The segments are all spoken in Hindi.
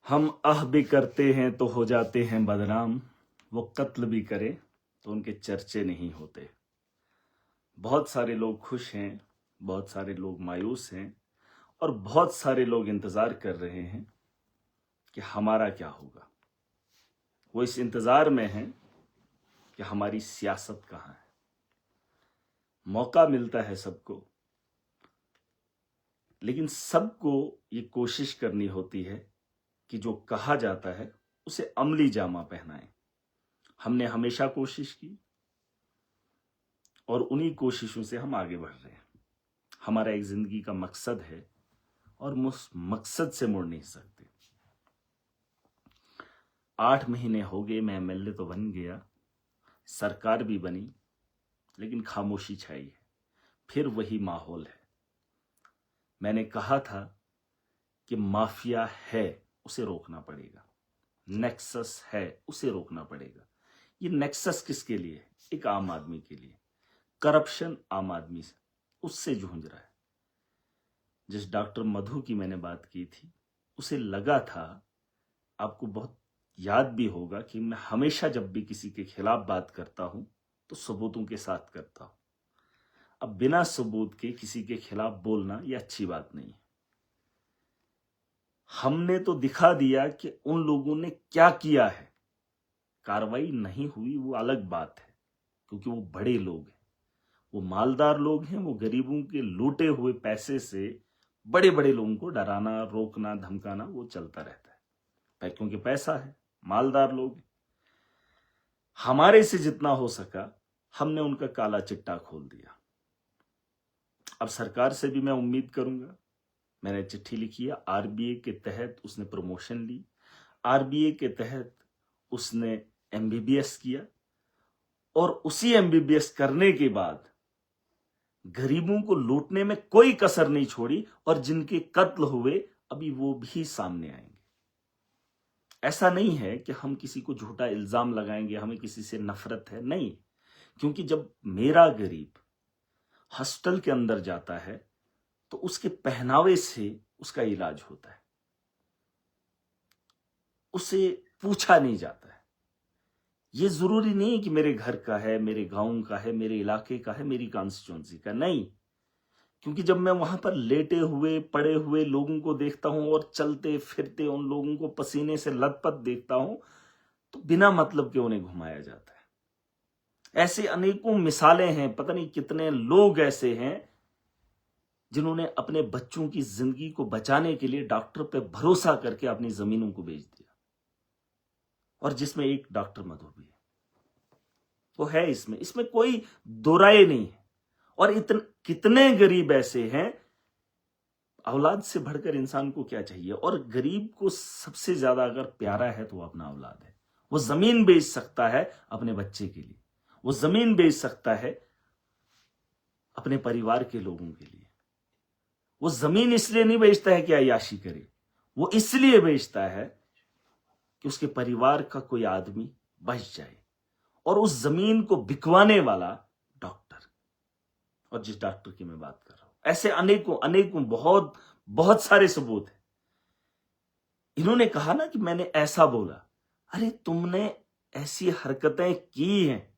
हम आह भी करते हैं तो हो जाते हैं बदनाम। वो कत्ल भी करे तो उनके चर्चे नहीं होते। बहुत सारे लोग खुश हैं, बहुत सारे लोग मायूस हैं और बहुत सारे लोग इंतजार कर रहे हैं कि हमारा क्या होगा। वो इस इंतजार में हैं कि हमारी सियासत कहाँ है। मौका मिलता है सबको, लेकिन सबको ये कोशिश करनी होती है कि जो कहा जाता है उसे अमली जामा पहनाएं। हमने हमेशा कोशिश की और उन्हीं कोशिशों से हम आगे बढ़ रहे हैं। हमारा एक जिंदगी का मकसद है और हम उस मकसद से मुड़ नहीं सकते। 8 महीने हो गए, मैं एमएलए तो बन गया, सरकार भी बनी, लेकिन खामोशी छाई है। फिर वही माहौल है। मैंने कहा था कि माफिया है, उसे रोकना पड़ेगा। नेक्सस है, उसे रोकना पड़ेगा। ये नेक्सस किसके लिए है? एक आम आदमी के लिए। करप्शन आम आदमी से उससे जूझ रहा है। जिस डॉक्टर मधु की मैंने बात की थी, उसे लगा था, आपको बहुत याद भी होगा कि मैं हमेशा जब भी किसी के खिलाफ बात करता हूं तो सबूतों के साथ करता हूं। अब बिना सबूत के किसी के खिलाफ बोलना यह अच्छी बात नहीं है। हमने तो दिखा दिया कि उन लोगों ने क्या किया है। कार्रवाई नहीं हुई वो अलग बात है, क्योंकि वो बड़े लोग हैं, वो मालदार लोग हैं। वो गरीबों के लूटे हुए पैसे से बड़े बड़े लोगों को डराना, रोकना, धमकाना वो चलता रहता है, क्योंकि पैसा है, मालदार लोग हैं। हमारे से जितना हो सका हमने उनका काला चिट्टा खोल दिया। अब सरकार से भी मैं उम्मीद करूंगा। मैंने चिट्ठी लिखी है, आरबीए के तहत उसने प्रमोशन ली, आरबीए के तहत उसने एमबीबीएस किया, और उसी एमबीबीएस करने के बाद गरीबों को लूटने में कोई कसर नहीं छोड़ी, और जिनके कत्ल हुए अभी वो भी सामने आएंगे। ऐसा नहीं है कि हम किसी को झूठा इल्जाम लगाएंगे, हमें किसी से नफरत है, नहीं। क्योंकि जब मेरा गरीब हॉस्टल के अंदर जाता है तो उसके पहनावे से उसका इलाज होता है, उसे पूछा नहीं जाता है। ये जरूरी नहीं कि मेरे घर का है, मेरे गांव का है, मेरे इलाके का है, मेरी कॉन्स्टिट्यूंसी का, नहीं। क्योंकि जब मैं वहां पर लेटे हुए पड़े हुए लोगों को देखता हूं और चलते फिरते उन लोगों को पसीने से लथपथ देखता हूं, तो बिना मतलब के उन्हें घुमाया जाता है। ऐसे अनेकों मिसालें हैं, पता नहीं कितने लोग ऐसे हैं जिन्होंने अपने बच्चों की जिंदगी को बचाने के लिए डॉक्टर पे भरोसा करके अपनी जमीनों को बेच दिया, और जिसमें एक डॉक्टर मधु भी है। वो है, इसमें कोई दो राय नहीं है। और कितने गरीब ऐसे हैं। औलाद से बढ़कर इंसान को क्या चाहिए? और गरीब को सबसे ज्यादा अगर प्यारा है तो वो अपना औलाद है। वो जमीन बेच सकता है अपने बच्चे के लिए, वो जमीन बेच सकता है अपने परिवार के लोगों के लिए। वो जमीन इसलिए नहीं बेचता है कि अय्याशी करे, वो इसलिए बेचता है कि उसके परिवार का कोई आदमी बच जाए। और उस जमीन को बिकवाने वाला डॉक्टर, और जिस डॉक्टर की मैं बात कर रहा हूं, ऐसे अनेकों अनेकों बहुत बहुत सारे सबूत हैं। इन्होंने कहा ना कि मैंने ऐसा बोला। अरे तुमने ऐसी हरकतें की हैं।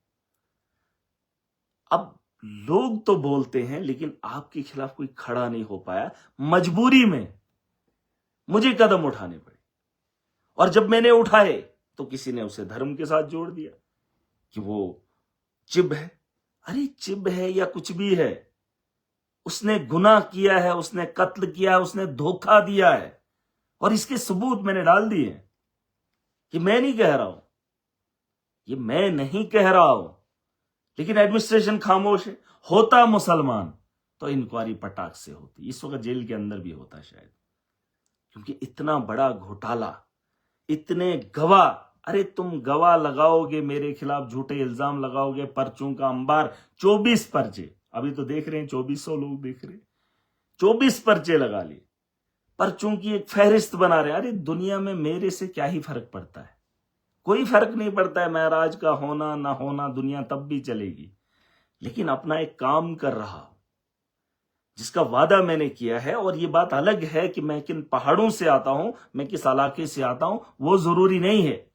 अब लोग तो बोलते हैं, लेकिन आपके खिलाफ कोई खड़ा नहीं हो पाया। मजबूरी में मुझे कदम उठाने पड़े, और जब मैंने उठाए तो किसी ने उसे धर्म के साथ जोड़ दिया कि वो चिब है। अरे चिब है या कुछ भी है, उसने गुनाह किया है, उसने कत्ल किया है, उसने धोखा दिया है, और इसके सबूत मैंने डाल दिए। कि मैं नहीं कह रहा हूं, ये मैं नहीं कह रहा हूं, लेकिन एडमिनिस्ट्रेशन खामोश है। होता मुसलमान तो इंक्वायरी पटाख से होती, इस वक्त जेल के अंदर भी होता शायद। क्योंकि इतना बड़ा घोटाला, इतने गवाह। अरे तुम गवाह लगाओगे मेरे खिलाफ, झूठे इल्जाम लगाओगे, पर्चों का अंबार, 24 पर्चे। अभी तो देख रहे हैं 2400 लोग देख रहे हैं, 24 पर्चे लगा लिए, पर्चों की एक फहरिस्त बना रहे हैं। अरे दुनिया में मेरे से क्या ही फर्क पड़ता है? कोई फर्क नहीं पड़ता है महराज का होना ना होना, दुनिया तब भी चलेगी। लेकिन अपना एक काम कर रहा हूं, जिसका वादा मैंने किया है। और ये बात अलग है कि मैं किन पहाड़ों से आता हूं, मैं किस इलाके से आता हूं, वो जरूरी नहीं है।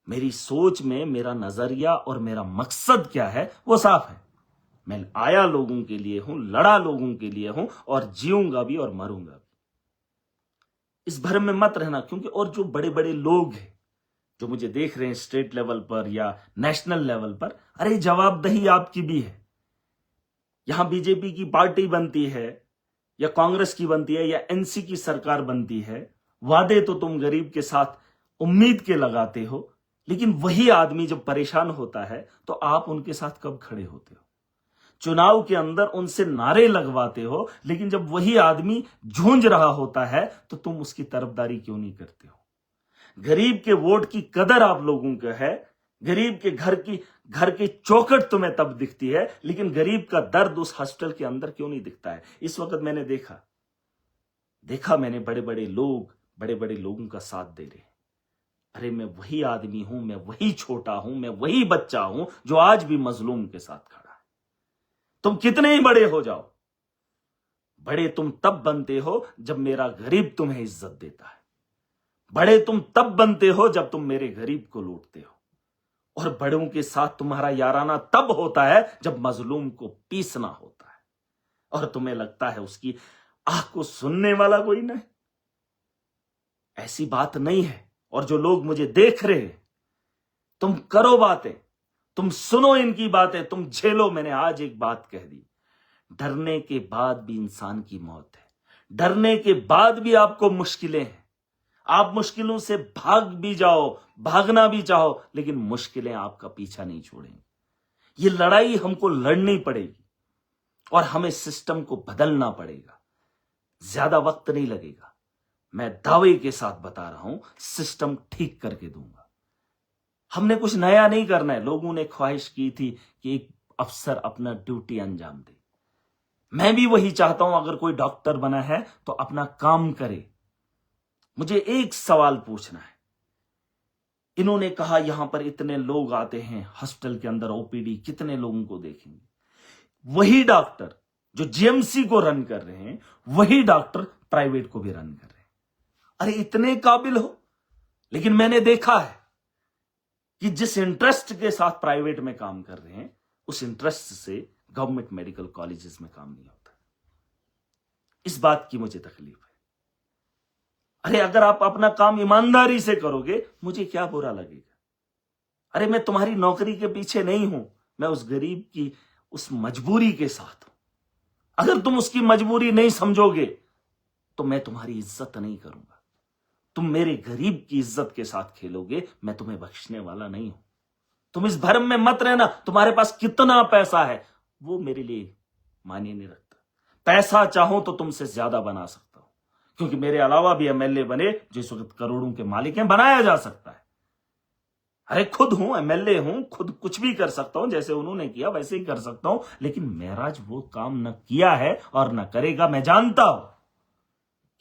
मेरी सोच में मेरा नजरिया और मेरा मकसद क्या है वो साफ है। मैं आया लोगों के लिए हूं, लड़ा लोगों के लिए हूं, और जीऊंगा भी और मरूंगा भी। इस भ्रम में मत रहना, क्योंकि और जो बड़े बड़े लोग हैं जो मुझे देख रहे हैं स्टेट लेवल पर या नेशनल लेवल पर, अरे जवाबदेही आपकी भी है। यहां बीजेपी की पार्टी बनती है या कांग्रेस की बनती है या एनसी की सरकार बनती है, वादे तो तुम गरीब के साथ उम्मीद के लगाते हो, लेकिन वही आदमी जब परेशान होता है तो आप उनके साथ कब खड़े होते हो? चुनाव के अंदर उनसे नारे लगवाते हो, लेकिन जब वही आदमी झूंझ रहा होता है तो तुम उसकी तरफदारी क्यों नहीं करते हो? गरीब के वोट की कदर आप लोगों को है, गरीब के घर की चौखट तुम्हें तब दिखती है, लेकिन गरीब का दर्द उस हॉस्टल के अंदर क्यों नहीं दिखता है? इस वक्त मैंने देखा मैंने बड़े बड़े लोगों का साथ दे रहे हैं। अरे मैं वही आदमी हूं, मैं वही छोटा हूं, मैं वही बच्चा हूं जो आज भी मजलूम के साथ खड़ा है। तुम कितने ही बड़े हो जाओ, बड़े तुम तब बनते हो जब मेरा गरीब तुम्हें इज्जत देता है। बड़े तुम तब बनते हो जब तुम मेरे गरीब को लूटते हो। और बड़ों के साथ तुम्हारा याराना तब होता है जब मजलूम को पीसना होता है और तुम्हें लगता है उसकी आह को सुनने वाला कोई नहीं। ऐसी बात नहीं है। और जो लोग मुझे देख रहे हैं, तुम करो बातें, तुम सुनो इनकी बातें, तुम झेलो। मैंने आज एक बात कह दी, डरने के बाद भी इंसान की मौत है, डरने के बाद भी आपको मुश्किलें हैं। आप मुश्किलों से भाग भी जाओ, भागना भी चाहो, लेकिन मुश्किलें आपका पीछा नहीं छोड़ेंगी। ये लड़ाई हमको लड़नी पड़ेगी और हमें सिस्टम को बदलना पड़ेगा। ज्यादा वक्त नहीं लगेगा। मैं दावे के साथ बता रहा हूं, सिस्टम ठीक करके दूंगा। हमने कुछ नया नहीं करना है। लोगों ने ख्वाहिश की थी कि एक अफसर अपना ड्यूटी अंजाम दे। मैं भी वही चाहता हूं। अगर कोई डॉक्टर बना है तो अपना काम करे। मुझे एक सवाल पूछना है। इन्होंने कहा यहां पर इतने लोग आते हैं हॉस्पिटल के अंदर, ओपीडी कितने लोगों को देखेंगे? वही डॉक्टर जो जीएमसी को रन कर रहे हैं, वही डॉक्टर प्राइवेट को भी रन कर रहे हैं। अरे इतने काबिल हो, लेकिन मैंने देखा है कि जिस इंटरेस्ट के साथ प्राइवेट में काम कर रहे हैं, उस इंटरेस्ट से गवर्नमेंट मेडिकल कॉलेजेस में काम नहीं होता। इस बात की मुझे तकलीफ है। अरे अगर आप अपना काम ईमानदारी से करोगे, मुझे क्या बुरा लगेगा? अरे मैं तुम्हारी नौकरी के पीछे नहीं हूं, मैं उस गरीब की उस मजबूरी के साथ हूं। अगर तुम उसकी मजबूरी नहीं समझोगे तो मैं तुम्हारी इज्जत नहीं करूंगा। तुम मेरे गरीब की इज्जत के साथ खेलोगे, मैं तुम्हें बख्शने वाला नहीं हूं। तुम इस भरम में मत रहना तुम्हारे पास कितना पैसा है, वो मेरे लिए मायने नहीं रखता। पैसा चाहो तो तुमसे ज्यादा बना सकता हूं, क्योंकि मेरे अलावा भी एमएलए बने जो इस वक्त करोड़ों के मालिक हैं, बनाया जा सकता है। अरे खुद हूं, एमएलए हूं, खुद कुछ भी कर सकता हूं, जैसे उन्होंने किया वैसे ही कर सकता हूं। लेकिन महराज वो काम न किया है और न करेगा। मैं जानता हूं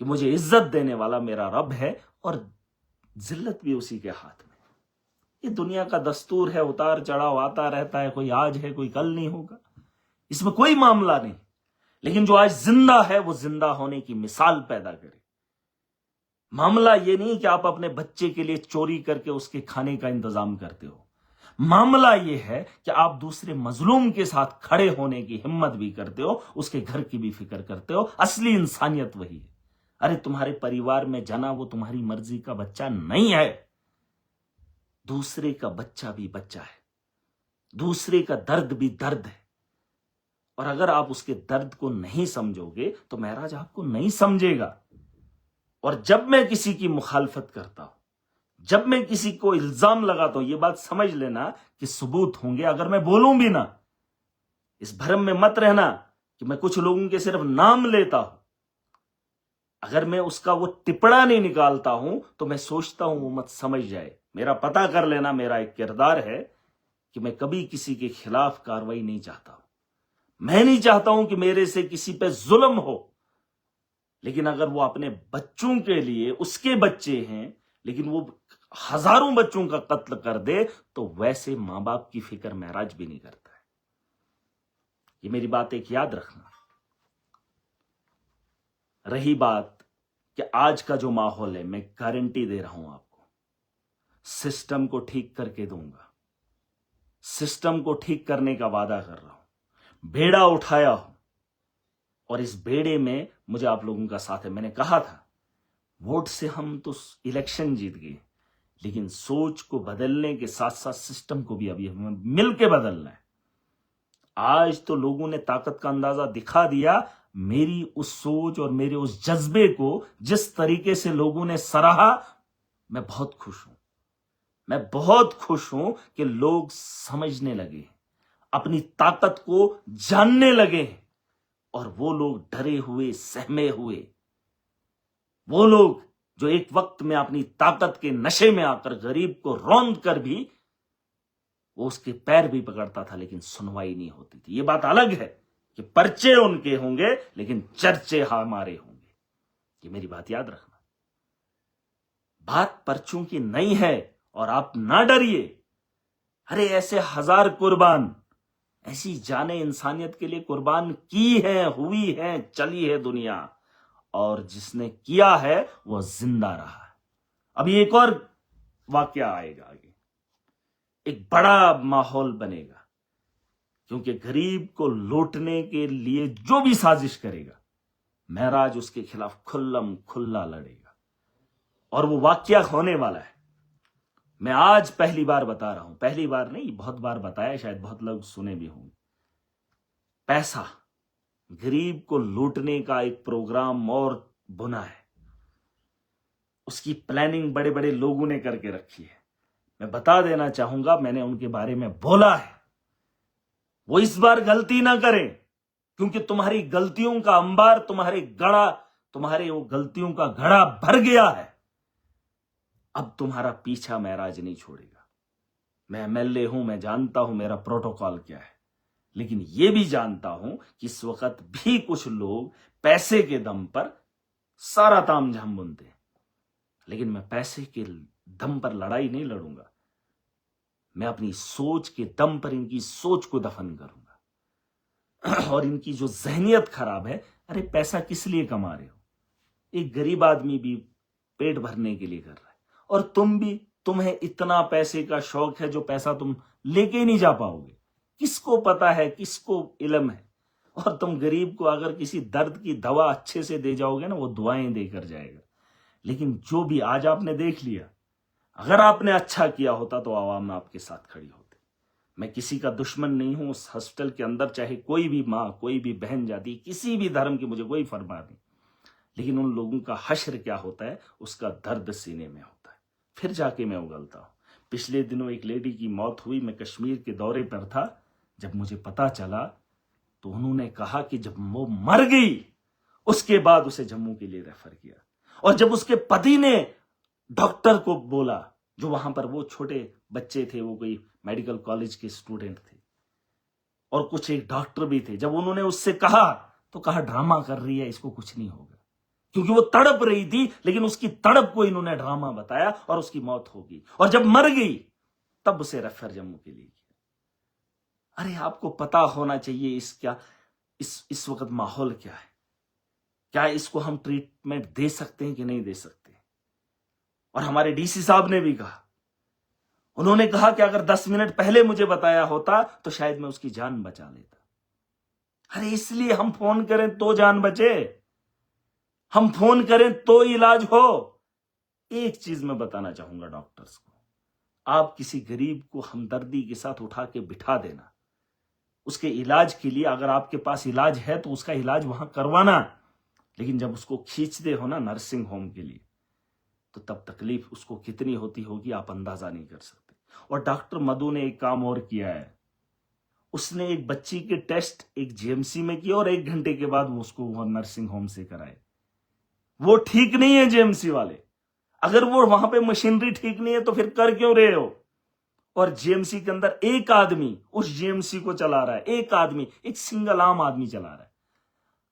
कि मुझे इज्जत देने वाला मेरा रब है और जिल्लत भी उसी के हाथ में। ये दुनिया का दस्तूर है, उतार चढ़ाव आता रहता है। कोई आज है, कोई कल नहीं होगा, इसमें कोई मामला नहीं। लेकिन जो आज जिंदा है वो जिंदा होने की मिसाल पैदा करे। मामला ये नहीं कि आप अपने बच्चे के लिए चोरी करके उसके खाने का इंतजाम करते हो। मामला ये है कि आप दूसरे मजलूम के साथ खड़े होने की हिम्मत भी करते हो, उसके घर की भी फिक्र करते हो। असली इंसानियत वही है। अरे तुम्हारे परिवार में जना वो तुम्हारी मर्जी का बच्चा नहीं है। दूसरे का बच्चा भी बच्चा है, दूसरे का दर्द भी दर्द है। और अगर आप उसके दर्द को नहीं समझोगे तो महराज आपको नहीं समझेगा। और जब मैं किसी की मुखालफत करता हूं, जब मैं किसी को इल्जाम लगाता हूं, यह बात समझ लेना कि सबूत होंगे अगर मैं बोलूं भी ना। इस भ्रम में मत रहना कि मैं कुछ लोगों के सिर्फ नाम लेता हूं। अगर मैं उसका वो टिप्पणा नहीं निकालता हूं तो मैं सोचता हूं वो मत समझ जाए। मेरा पता कर लेना, मेरा एक किरदार है कि मैं कभी किसी के खिलाफ कार्रवाई नहीं चाहता हूं। मैं नहीं चाहता हूं कि मेरे से किसी पे जुल्म हो। लेकिन अगर वो अपने बच्चों के लिए, उसके बच्चे हैं लेकिन वो हजारों बच्चों का कत्ल कर दे, तो वैसे मां बाप की फिक्र महराज भी नहीं करता है। ये मेरी बात एक याद रखना। रही बात कि आज का जो माहौल है, मैं गारंटी दे रहा हूं आपको, सिस्टम को ठीक करके दूंगा। सिस्टम को ठीक करने का वादा कर रहा हूं। बेड़ा उठाया हूं और इस बेड़े में मुझे आप लोगों का साथ है। मैंने कहा था वोट से हम तो इलेक्शन जीत गए, लेकिन सोच को बदलने के साथ साथ सिस्टम को भी अभी हमें मिलकर बदलना है। आज तो लोगों ने ताकत का अंदाजा दिखा दिया। मेरी उस सोच और मेरे उस जज्बे को जिस तरीके से लोगों ने सराहा, मैं बहुत खुश हूं। मैं बहुत खुश हूं कि लोग समझने लगे, अपनी ताकत को जानने लगे। और वो लोग डरे हुए, सहमे हुए, वो लोग जो एक वक्त में अपनी ताकत के नशे में आकर गरीब को रौंद कर भी वो उसके पैर भी पकड़ता था, लेकिन सुनवाई नहीं होती थी। ये बात अलग है कि पर्चे उनके होंगे लेकिन चर्चे हमारे होंगे। ये मेरी बात याद रखना। बात पर्चों की नहीं है और आप ना डरिए। अरे ऐसे हजार कुर्बान, ऐसी जाने इंसानियत के लिए कुर्बान की है, हुई है, चली है दुनिया, और जिसने किया है वह जिंदा रहा है। अभी एक और वाकया आएगा आगे, एक बड़ा माहौल बनेगा, क्योंकि गरीब को लूटने के लिए जो भी साजिश करेगा, महराज उसके खिलाफ खुल्लम खुल्ला लड़ेगा। और वो वाकया होने वाला है। मैं आज पहली बार बता रहा हूं, पहली बार नहीं, बहुत बार बताया, शायद बहुत लोग सुने भी होंगे। पैसा, गरीब को लूटने का एक प्रोग्राम और बुना है। उसकी प्लानिंग बड़े बड़े लोगों ने करके रखी है। मैं बता देना चाहूंगा, मैंने उनके बारे में बोला है, वो इस बार गलती ना करें, क्योंकि तुम्हारी गलतियों का अंबार, तुम्हारे वो गलतियों का घड़ा भर गया है। अब तुम्हारा पीछा महराज नहीं छोड़ेगा। मैं एमएलए हूं, मैं जानता हूं मेरा प्रोटोकॉल क्या है, लेकिन यह भी जानता हूं कि इस वक्त भी कुछ लोग पैसे के दम पर सारा तामझाम बुनते हैं, लेकिन मैं पैसे के दम पर लड़ाई नहीं लड़ूंगा। मैं अपनी सोच के दम पर इनकी सोच को दफन करूंगा। और इनकी जो जहनियत खराब है, अरे पैसा किस लिए कमा रहे हो? एक गरीब आदमी भी पेट भरने के लिए कर रहा है, और तुम्हें इतना पैसे का शौक है जो पैसा तुम लेके ही नहीं जा पाओगे। किसको पता है, किसको इल्म है? और तुम गरीब को अगर किसी दर्द की दवा अच्छे से दे जाओगे ना, वो दुआएं देकर जाएगा। लेकिन जो भी आज आपने देख लिया, अगर आपने अच्छा किया होता तो आवाम आपके साथ खड़ी होती। मैं किसी का दुश्मन नहीं हूं। उस हॉस्पिटल के अंदर चाहे कोई भी माँ, कोई भी बहन जाती, किसी भी धर्म की, मुझे कोई परवाह नहीं, लेकिन उन लोगों का हश्र क्या होता है, उसका दर्द सीने में होता है। फिर जाके मैं उगलता हूं। पिछले दिनों एक लेडी की मौत हुई। मैं कश्मीर के दौरे पर था। जब मुझे पता चला तो उन्होंने कहा कि जब वो मर गई उसके बाद उसे जम्मू के लिए रेफर किया। और जब उसके पति ने डॉक्टर को बोला, जो वहां पर वो छोटे बच्चे थे, वो कोई मेडिकल कॉलेज के स्टूडेंट थे और कुछ एक डॉक्टर भी थे, जब उन्होंने उससे कहा तो कहा ड्रामा कर रही है, इसको कुछ नहीं होगा, क्योंकि वो तड़प रही थी। लेकिन उसकी तड़प को इन्होंने ड्रामा बताया और उसकी मौत होगी। और जब मर गई तब उसे रेफर जम्मू के लिए किया। अरे आपको पता होना चाहिए इस वक्त माहौल क्या है, क्या इसको हम ट्रीटमेंट दे सकते हैं कि नहीं दे सकते। और हमारे डीसी साहब ने भी कहा, उन्होंने कहा कि अगर 10 मिनट पहले मुझे बताया होता तो शायद मैं उसकी जान बचा लेता। अरे इसलिए हम फोन करें तो जान बचे, हम फोन करें तो इलाज हो। एक चीज मैं बताना चाहूंगा डॉक्टर्स को, आप किसी गरीब को हमदर्दी के साथ उठा के बिठा देना, उसके इलाज के लिए, अगर आपके पास इलाज है तो उसका इलाज वहां करवाना, लेकिन जब उसको खींचते हो ना नर्सिंग होम के लिए, तो तब तकलीफ उसको कितनी होती होगी आप अंदाजा नहीं कर सकते। और डॉक्टर मधु ने एक काम और किया है, उसने एक बच्ची के टेस्ट एक जीएमसी में किया और 1 घंटे के बाद वो उसको वहां नर्सिंग होम से कराए। वो ठीक नहीं है जीएमसी वाले। अगर वो वहां पे मशीनरी ठीक नहीं है तो फिर कर क्यों रहे हो? और जीएमसी के अंदर एक आदमी उस जीएमसी को चला रहा है, एक आदमी, एक सिंगल आम आदमी चला रहा है।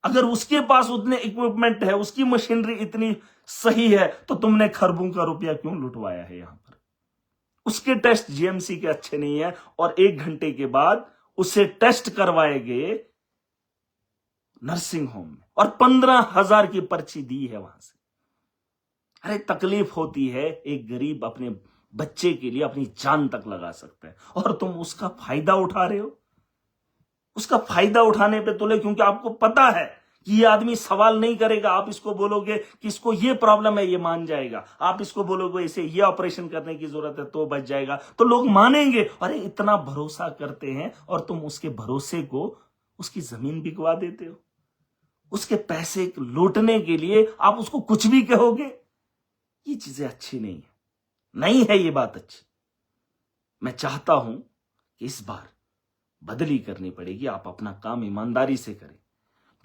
अगर उसके पास उतने इक्विपमेंट है, उसकी मशीनरी इतनी सही है, तो तुमने खरबों का रुपया क्यों लुटवाया है यहां पर? उसके टेस्ट जीएमसी के अच्छे नहीं है और 1 घंटे के बाद उसे टेस्ट करवाए गए नर्सिंग होम में, और 15,000 की पर्ची दी है वहां से। अरे तकलीफ होती है, एक गरीब अपने बच्चे के लिए अपनी जान तक लगा सकता है, और तुम उसका फायदा उठा रहे हो। उसका फायदा उठाने पे तुले, क्योंकि आपको पता है कि ये आदमी सवाल नहीं करेगा। आप इसको बोलोगे कि इसको ये प्रॉब्लम है, ये मान जाएगा। आप इसको बोलोगे इसे ये ऑपरेशन करने की जरूरत है, तो बच जाएगा, तो लोग मानेंगे। अरे इतना भरोसा करते हैं, और तुम उसके भरोसे को उसकी जमीन बिकवा देते हो। उसके पैसे लूटने के लिए आप उसको कुछ भी कहोगे। ये चीजें अच्छी नहीं है ये बात अच्छी। मैं चाहता हूं कि इस बार बदली करनी पड़ेगी। आप अपना काम ईमानदारी से करें।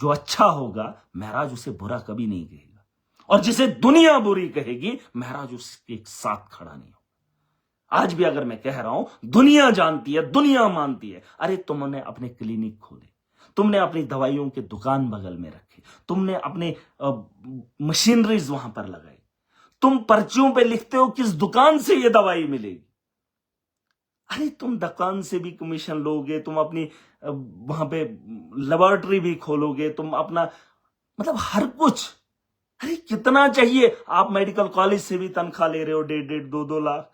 जो अच्छा होगा महराज उसे बुरा कभी नहीं कहेगा, और जिसे दुनिया बुरी कहेगी महराज उसके साथ खड़ा नहीं होगा। आज भी अगर मैं कह रहा हूं, दुनिया जानती है, दुनिया मानती है। अरे तुमने अपने क्लिनिक खोले, तुमने अपनी दवाइयों के दुकान बगल में रखे, तुमने अपने मशीनरीज वहां पर लगाई, तुम पर्चियों पे लिखते हो किस दुकान से ये दवाई मिलेगी। अरे तुम दुकान से भी कमीशन लोगे, तुम अपनी वहां पे लेबोरेटरी भी खोलोगे, तुम अपना मतलब हर कुछ। अरे कितना चाहिए। आप मेडिकल कॉलेज से भी तनख्वाह ले रहे हो 1.5 2 लाख।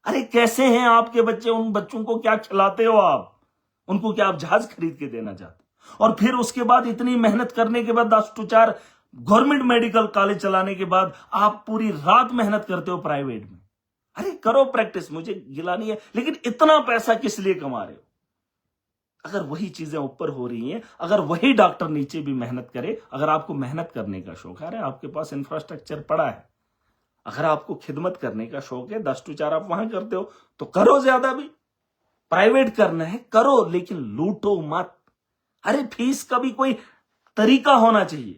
अरे कैसे हैं आपके बच्चे? उन बच्चों को क्या खिलाते हो आप? उनको क्या आप जहाज खरीद के देना चाहते हो? और फिर उसके बाद इतनी मेहनत करने के बाद 10 to 4 गवर्नमेंट मेडिकल कॉलेज चलाने के बाद आप पूरी रात मेहनत करते हो प्राइवेट में। अरे करो प्रैक्टिस, मुझे गिला नहीं है, लेकिन इतना पैसा किस लिए कमा रहे हो? अगर वही चीजें ऊपर हो रही हैं, अगर वही डॉक्टर नीचे भी मेहनत करे, अगर आपको मेहनत करने का शौक है, अरे आपके पास इंफ्रास्ट्रक्चर पड़ा है, अगर आपको खिदमत करने का शौक है, 10 to 4 आप वहां करते हो तो करो। ज्यादा भी प्राइवेट करना है करो, लेकिन लूटो मत। अरे फीस का भी कोई तरीका होना चाहिए।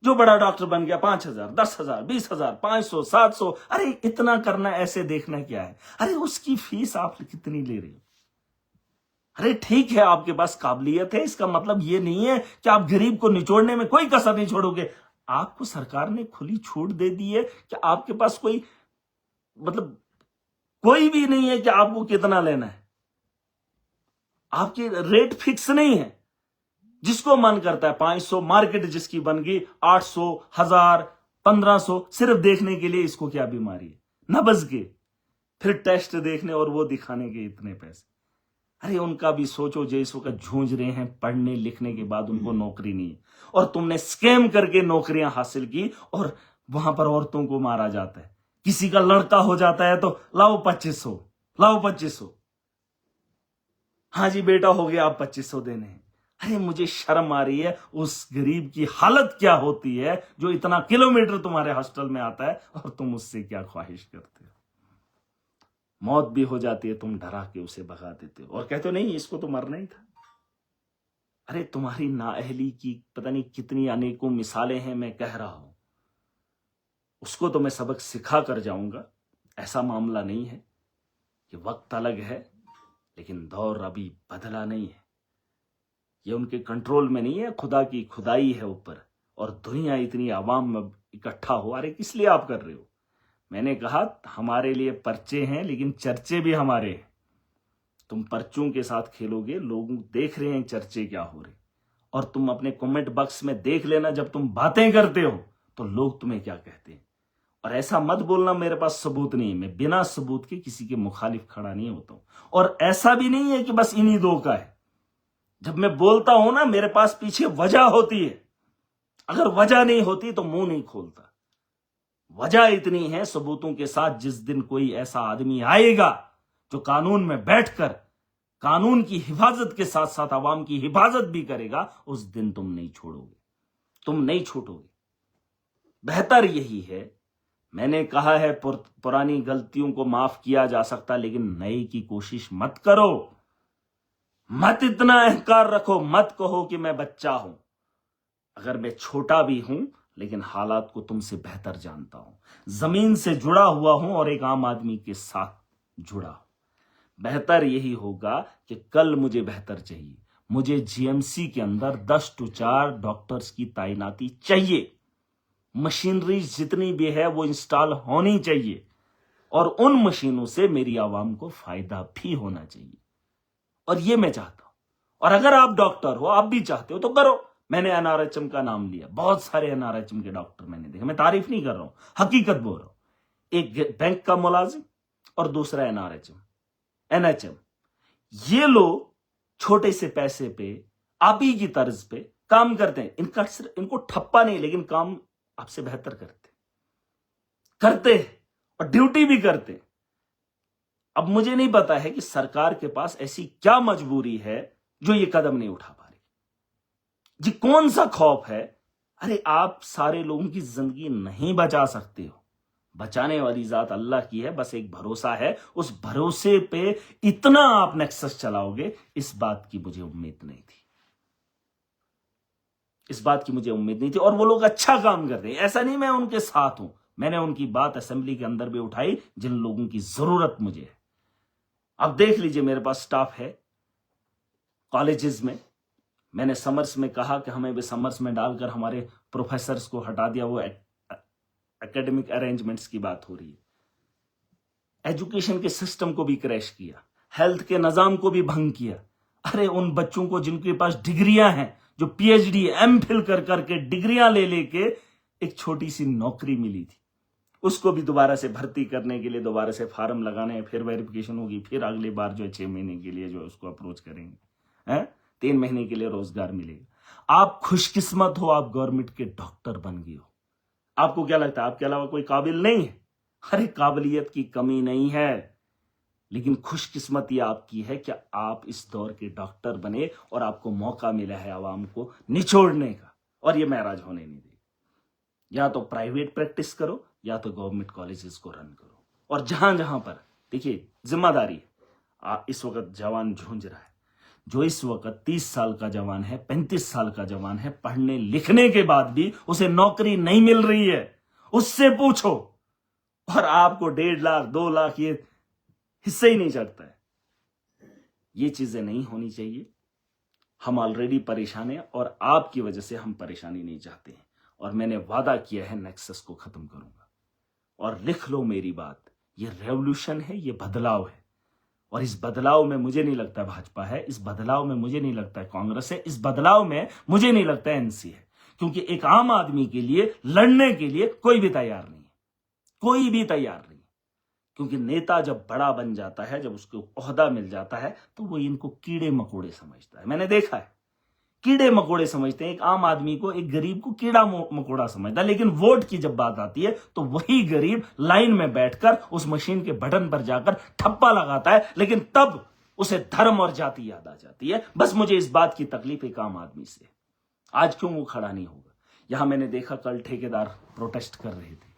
जो बड़ा डॉक्टर बन गया 5,000 10,000 20,000 500 700, अरे इतना करना, ऐसे देखना क्या है? अरे उसकी फीस आप कितनी ले रहे हो? अरे ठीक है आपके पास काबिलियत है, इसका मतलब ये नहीं है कि आप गरीब को निचोड़ने में कोई कसर नहीं छोड़ोगे। आपको सरकार ने खुली छूट दे दी है कि आपके पास कोई मतलब कोई भी नहीं है कि आपको कितना लेना है। आपके रेट फिक्स नहीं है। जिसको मन करता है 500, मार्केट जिसकी बन गई 800 1000 1500, सिर्फ देखने के लिए इसको क्या बीमारी है, नब्ज के, फिर टेस्ट देखने और वो दिखाने के इतने पैसे। अरे उनका भी सोचो, जो इस वक्त जूझ रहे हैं पढ़ने लिखने के बाद उनको नौकरी नहीं है, और तुमने स्कैम करके नौकरियां हासिल की, और वहां पर औरतों को मारा जाता है। किसी का लड़का हो जाता है तो लाओ 2500, लाओ 2500। हाँ जी बेटा हो गया, आप 2500 देने हैं। अरे मुझे शर्म आ रही है। उस गरीब की हालत क्या होती है जो इतना किलोमीटर तुम्हारे हॉस्टल में आता है, और तुम उससे क्या ख्वाहिश करते हो? मौत भी हो जाती है, तुम डरा के उसे भगा देते हो और कहते हो नहीं इसको तो मरना ही था। अरे तुम्हारी नाअहली की पता नहीं कितनी अनेकों मिसालें हैं। मैं कह रहा हूं उसको तो मैं सबक सिखा कर जाऊंगा। ऐसा मामला नहीं है कि वक्त अलग है, लेकिन दौर अभी बदला नहीं है। ये उनके कंट्रोल में नहीं है, खुदा की खुदाई है ऊपर, और दुनिया इतनी आवाम में इकट्ठा हो। अरे किस लिए आप कर रहे हो? मैंने कहा हमारे लिए पर्चे हैं, लेकिन चर्चे भी हमारे हैं। तुम पर्चों के साथ खेलोगे, लोग देख रहे हैं चर्चे क्या हो रहे, और तुम अपने कमेंट बॉक्स में देख लेना जब तुम बातें करते हो तो लोग तुम्हें क्या कहते हैं। और ऐसा मत बोलना मेरे पास सबूत नहीं है, मैं बिना सबूत के किसी के मुखालिफ खड़ा नहीं होता हूं। और ऐसा भी नहीं है कि बस इन्हीं दो का है। जब मैं बोलता हूं ना, मेरे पास पीछे वजह होती है। अगर वजह नहीं होती तो मुंह नहीं खोलता। वजह इतनी है सबूतों के साथ, जिस दिन कोई ऐसा आदमी आएगा जो कानून में बैठकर कानून की हिफाजत के साथ साथ आवाम की हिफाजत भी करेगा, उस दिन तुम नहीं छोड़ोगे, तुम नहीं छूटोगे। बेहतर यही है, मैंने कहा है पुरानी गलतियों को माफ किया जा सकता, लेकिन नए की कोशिश मत करो। मत इतना अहंकार रखो, मत कहो कि मैं बच्चा हूं। अगर मैं छोटा भी हूं, लेकिन हालात को तुमसे बेहतर जानता हूं, जमीन से जुड़ा हुआ हूं और एक आम आदमी के साथ जुड़ा हूं। बेहतर यही होगा कि कल मुझे बेहतर चाहिए। मुझे जीएमसी के अंदर 10 to 4 डॉक्टर्स की तैनाती चाहिए। मशीनरी जितनी भी है वो इंस्टॉल होनी चाहिए, और उन मशीनों से मेरी आवाम को फायदा भी होना चाहिए। और ये मैं चाहता हूं। और अगर आप डॉक्टर हो, आप भी चाहते हो तो करो। मैंने एनआरएचएम का नाम लिया, बहुत सारे एनआरएचएम के डॉक्टर मैंने देखे, मैं तारीफ नहीं कर रहा हूं, हकीकत बोल रहा हूं। एक बैंक का मुलाजिम और दूसरा एनएचएम। ये लोग छोटे से पैसे पे आप ही की तर्ज पे काम करते हैं। इनको ठप्पा नहीं, लेकिन काम आपसे बेहतर करते और ड्यूटी भी करते। अब मुझे नहीं पता है कि सरकार के पास ऐसी क्या मजबूरी है जो ये कदम नहीं उठा पा रही। जी कौन सा खौफ है? अरे आप सारे लोगों की जिंदगी नहीं बचा सकते हो, बचाने वाली जात अल्लाह की है। बस एक भरोसा है, उस भरोसे पे इतना आप नेक्सस चलाओगे, इस बात की मुझे उम्मीद नहीं थी। और वो लोग अच्छा काम कर रहे हैं, ऐसा नहीं मैं उनके साथ हूं। मैंने उनकी बात असेंबली के अंदर भी उठाई, जिन लोगों की जरूरत मुझे है। अब देख लीजिए, मेरे पास स्टाफ है कॉलेजेस में। मैंने समर्स में कहा कि हमें भी समर्स में डालकर हमारे प्रोफेसर्स को हटा दिया। वो एकेडमिक अरेंजमेंट्स की बात हो रही है। एजुकेशन के सिस्टम को भी क्रैश किया, हेल्थ के निजाम को भी भंग किया। अरे उन बच्चों को जिनके पास डिग्रियां हैं, जो पीएचडी एमफिल कर करके डिग्रियां ले लेके एक छोटी सी नौकरी मिली थी, उसको भी दोबारा से भर्ती करने के लिए दोबारा से फार्म लगाने, फिर वेरिफिकेशन होगी, फिर अगली बार जो है 6 महीने के लिए जो है उसको अप्रोच करेंगे, हैं 3 महीने के लिए रोजगार मिलेगा। आप खुशकिस्मत हो, आप गवर्नमेंट के डॉक्टर बन गए हो। आपको क्या लगता है आपके अलावा कोई काबिल नहीं है? अरे काबिलियत की कमी नहीं है, लेकिन खुशकिस्मती आपकी है कि आप इस दौर के डॉक्टर बने और आपको मौका मिला है आवाम को निचोड़ने का, और ये महराज होने नहीं देगा। या तो प्राइवेट प्रैक्टिस करो या तो गवर्नमेंट कॉलेजेस को रन करो। और जहां जहां पर देखिए जिम्मेदारी है, इस वक्त जवान झूंझ रहा है, जो इस वक्त 30 साल का जवान है, 35 साल का जवान है, पढ़ने लिखने के बाद भी उसे नौकरी नहीं मिल रही है, उससे पूछो। और आपको 1.5 लाख 2 लाख ये हिस्से ही नहीं चढ़ता है। ये चीजें नहीं होनी चाहिए। हम ऑलरेडी परेशान हैं और आपकी वजह से हम परेशानी नहीं चाहते हैं। और मैंने वादा किया है नेक्सस को खत्म करूंगा। और लिख लो मेरी बात, ये रेवोल्यूशन है, ये बदलाव है। और इस बदलाव में मुझे नहीं लगता भाजपा है, इस बदलाव में मुझे नहीं लगता कांग्रेस है, इस बदलाव में मुझे नहीं लगता एनसी है। क्योंकि एक आम आदमी के लिए लड़ने के लिए कोई भी तैयार नहीं है, कोई भी तैयार नहीं। क्योंकि नेता जब बड़ा बन जाता है, जब उसको ओहदा मिल जाता है, तो वो इनको कीड़े मकोड़े समझता है। मैंने देखा है, कीड़े मकोड़े समझते हैं। एक आम आदमी को, एक गरीब को कीड़ा मकोड़ा समझता है। लेकिन वोट की जब बात आती है तो वही गरीब लाइन में बैठकर उस मशीन के बटन पर जाकर ठप्पा लगाता है, लेकिन तब उसे धर्म और जाति याद आ जाती है। बस मुझे इस बात की तकलीफ एक आम आदमी से, आज क्यों वो खड़ा नहीं होगा। यहां मैंने देखा कल ठेकेदार प्रोटेस्ट कर रहे थे,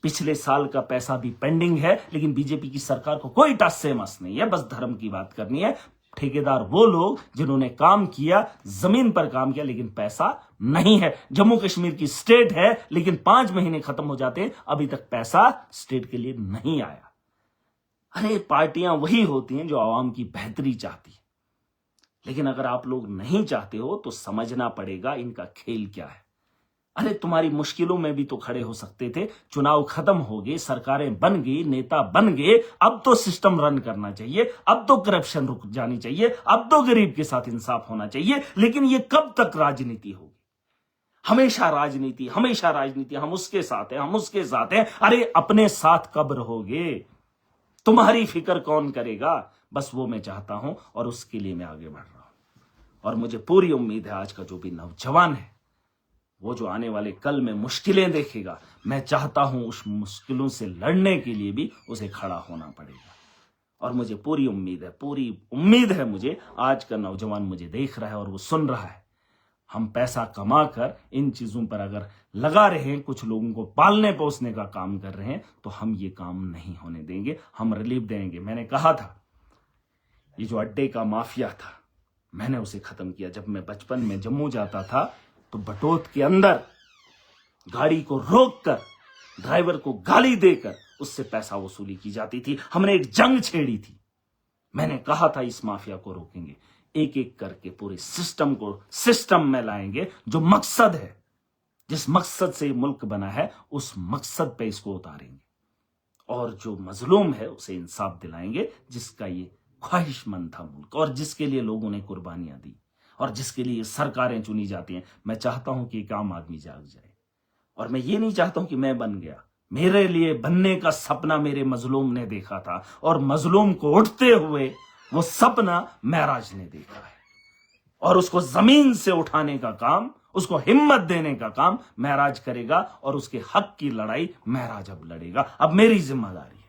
पिछले साल का पैसा भी पेंडिंग है, लेकिन बीजेपी की सरकार को कोई टस से मस नहीं है, बस धर्म की बात करनी है। ठेकेदार वो लोग जिन्होंने काम किया, जमीन पर काम किया, लेकिन पैसा नहीं है। जम्मू कश्मीर की स्टेट है, लेकिन 5 महीने खत्म हो जाते हैं, अभी तक पैसा स्टेट के लिए नहीं आया। अरे पार्टियां वही होती हैं जो आवाम की बेहतरी चाहती है। लेकिन अगर आप लोग नहीं चाहते हो तो समझना पड़ेगा इनका खेल क्या है। अरे तुम्हारी मुश्किलों में भी तो खड़े हो सकते थे। चुनाव खत्म हो गए, सरकारें बन गई, नेता बन गए, अब तो सिस्टम रन करना चाहिए, अब तो करप्शन रुक जानी चाहिए, अब तो गरीब के साथ इंसाफ होना चाहिए। लेकिन ये कब तक राजनीति होगी? हमेशा राजनीति, हमेशा राजनीति, हम उसके साथ हैं, हम उसके साथ हैं। अरे अपने साथ कब रहोगे? तुम्हारी फिक्र कौन करेगा? बस वो मैं चाहता हूं और उसके लिए मैं आगे बढ़ रहा हूं। और मुझे पूरी उम्मीद है आज का जो भी नौजवान है, वो जो आने वाले कल में मुश्किलें देखेगा, मैं चाहता हूं उस मुश्किलों से लड़ने के लिए भी उसे खड़ा होना पड़ेगा। और मुझे पूरी उम्मीद है मुझे, आज का नौजवान मुझे देख रहा है और वो सुन रहा है। हम पैसा कमाकर इन चीजों पर अगर लगा रहे हैं, कुछ लोगों को पालने पोसने का काम कर रहे हैं, तो हम ये काम नहीं होने देंगे, हम रिलीफ देंगे। मैंने कहा था ये जो अड्डे का माफिया था, मैंने उसे खत्म किया। जब मैं बचपन में जम्मू जाता था तो बटोत के अंदर गाड़ी को रोककर ड्राइवर को गाली देकर उससे पैसा वसूली की जाती थी। हमने एक जंग छेड़ी थी। मैंने कहा था इस माफिया को रोकेंगे, एक एक करके पूरे सिस्टम को सिस्टम में लाएंगे। जो मकसद है, जिस मकसद से मुल्क बना है, उस मकसद पे इसको उतारेंगे। और जो मजलूम है उसे इंसाफ दिलाएंगे, जिसका ये ख्वाहिशमंद था मुल्क और जिसके लिए लोगों ने कुर्बानियां दी। और जिसके लिए सरकारें चुनी जाती हैं। मैं चाहता हूं कि एक आम आदमी जाग जाए, और मैं ये नहीं चाहता हूं कि मैं बन गया। मेरे लिए बनने का सपना मेरे मजलूम ने देखा था, और मजलूम को उठते हुए वो सपना महराज ने देखा है, और उसको जमीन से उठाने का काम, उसको हिम्मत देने का काम महराज करेगा, और उसके हक की लड़ाई महराज अब लड़ेगा। अब मेरी जिम्मेदारी है।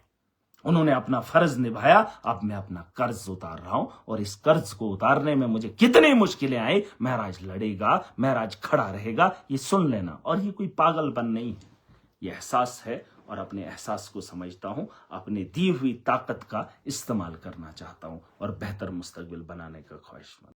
उन्होंने अपना फर्ज निभाया, अब मैं अपना कर्ज उतार रहा हूं, और इस कर्ज को उतारने में मुझे कितनी मुश्किलें आई, महराज लड़ेगा, महराज खड़ा रहेगा, ये सुन लेना। और ये कोई पागलपन नहीं है, ये एहसास है, और अपने एहसास को समझता हूं, अपनी दी हुई ताकत का इस्तेमाल करना चाहता हूं, और बेहतर मुस्तकबिल बनाने का ख्वाहिशमंद।